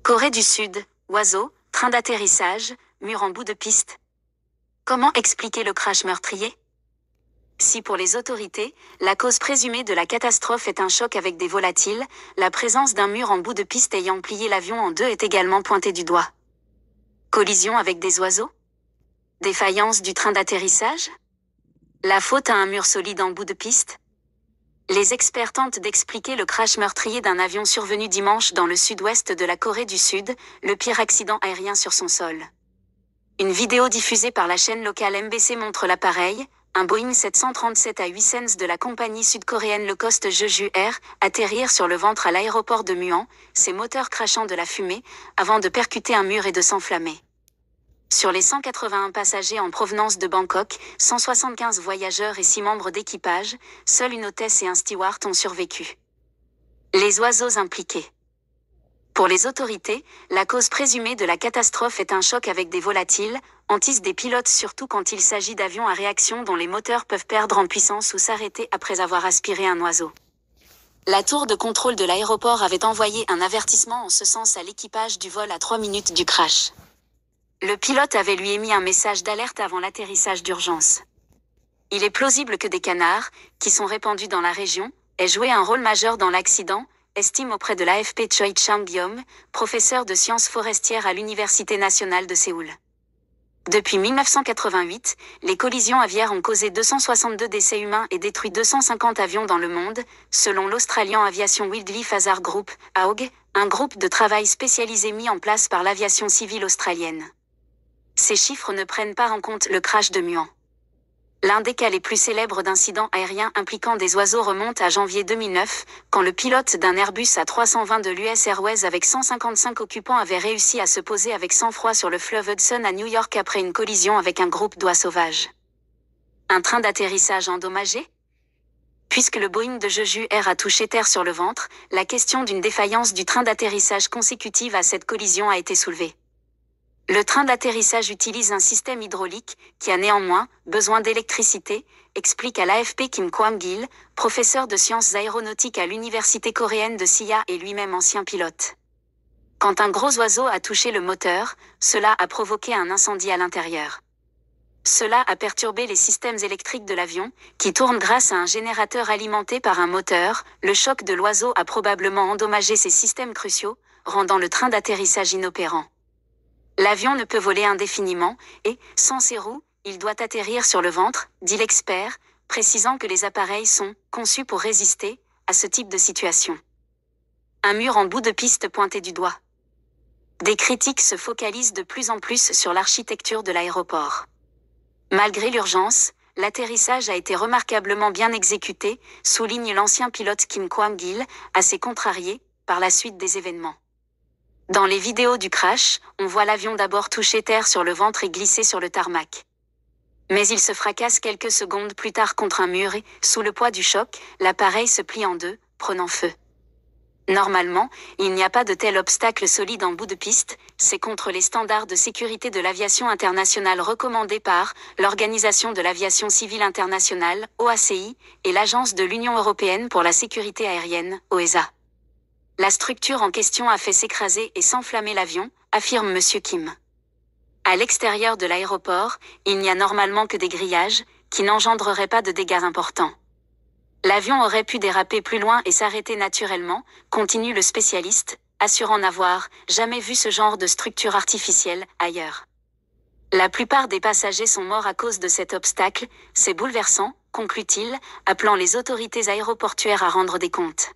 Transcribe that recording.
Corée du Sud, oiseau, train d'atterrissage, mur en bout de piste. Comment expliquer le crash meurtrier? Si pour les autorités, la cause présumée de la catastrophe est un choc avec des volatiles, la présence d'un mur en bout de piste ayant plié l'avion en deux est également pointée du doigt. Collision avec des oiseaux? Défaillance du train d'atterrissage? La faute à un mur solide en bout de piste? Les experts tentent d'expliquer le crash meurtrier d'un avion survenu dimanche dans le sud-ouest de la Corée du Sud, le pire accident aérien sur son sol. Une vidéo diffusée par la chaîne locale MBC montre l'appareil, un Boeing 737 à 8 cents de la compagnie sud-coréenne Low Cost Jeju Air, atterrir sur le ventre à l'aéroport de Muan, ses moteurs crachant de la fumée, avant de percuter un mur et de s'enflammer. Sur les 181 passagers en provenance de Bangkok, 175 voyageurs et 6 membres d'équipage, seule une hôtesse et un steward ont survécu. Les oiseaux impliqués. Pour les autorités, la cause présumée de la catastrophe est un choc avec des volatiles, anticipent des pilotes surtout quand il s'agit d'avions à réaction dont les moteurs peuvent perdre en puissance ou s'arrêter après avoir aspiré un oiseau. La tour de contrôle de l'aéroport avait envoyé un avertissement en ce sens à l'équipage du vol à 3 minutes du crash. Le pilote avait lui émis un message d'alerte avant l'atterrissage d'urgence. Il est plausible que des canards, qui sont répandus dans la région, aient joué un rôle majeur dans l'accident, estime auprès de l'AFP Choi Chang-gyom, professeur de sciences forestières à l'Université nationale de Séoul. Depuis 1988, les collisions aviaires ont causé 262 décès humains et détruit 250 avions dans le monde, selon l'Australian Aviation Wildlife Hazard Group, AWG, un groupe de travail spécialisé mis en place par l'aviation civile australienne. Ces chiffres ne prennent pas en compte le crash de Muan. L'un des cas les plus célèbres d'incidents aériens impliquant des oiseaux remonte à janvier 2009, quand le pilote d'un Airbus A320 de l'US Airways avec 155 occupants avait réussi à se poser avec sang-froid sur le fleuve Hudson à New York après une collision avec un groupe d'oies sauvages. Un train d'atterrissage endommagé? Puisque le Boeing de Jeju Air a touché terre sur le ventre, la question d'une défaillance du train d'atterrissage consécutive à cette collision a été soulevée. Le train d'atterrissage utilise un système hydraulique, qui a néanmoins besoin d'électricité, explique à l'AFP Kim Kwang-gil, professeur de sciences aéronautiques à l'université coréenne de Sia et lui-même ancien pilote. Quand un gros oiseau a touché le moteur, cela a provoqué un incendie à l'intérieur. Cela a perturbé les systèmes électriques de l'avion, qui tournent grâce à un générateur alimenté par un moteur. Le choc de l'oiseau a probablement endommagé ces systèmes cruciaux, rendant le train d'atterrissage inopérant. L'avion ne peut voler indéfiniment, et, sans ses roues, il doit atterrir sur le ventre, dit l'expert, précisant que les appareils sont conçus pour résister à ce type de situation. Un mur en bout de piste pointé du doigt. Des critiques se focalisent de plus en plus sur l'architecture de l'aéroport. Malgré l'urgence, l'atterrissage a été remarquablement bien exécuté, souligne l'ancien pilote Kim Kwang-gil, assez contrarié par la suite des événements. Dans les vidéos du crash, on voit l'avion d'abord toucher terre sur le ventre et glisser sur le tarmac. Mais il se fracasse quelques secondes plus tard contre un mur et, sous le poids du choc, l'appareil se plie en deux, prenant feu. Normalement, il n'y a pas de tel obstacle solide en bout de piste, c'est contre les standards de sécurité de l'aviation internationale recommandés par l'Organisation de l'aviation civile internationale, OACI, et l'Agence de l'Union européenne pour la sécurité aérienne, OESA. La structure en question a fait s'écraser et s'enflammer l'avion, affirme M. Kim. À l'extérieur de l'aéroport, il n'y a normalement que des grillages, qui n'engendreraient pas de dégâts importants. L'avion aurait pu déraper plus loin et s'arrêter naturellement, continue le spécialiste, assurant n'avoir jamais vu ce genre de structure artificielle ailleurs. La plupart des passagers sont morts à cause de cet obstacle, c'est bouleversant, conclut-il, appelant les autorités aéroportuaires à rendre des comptes.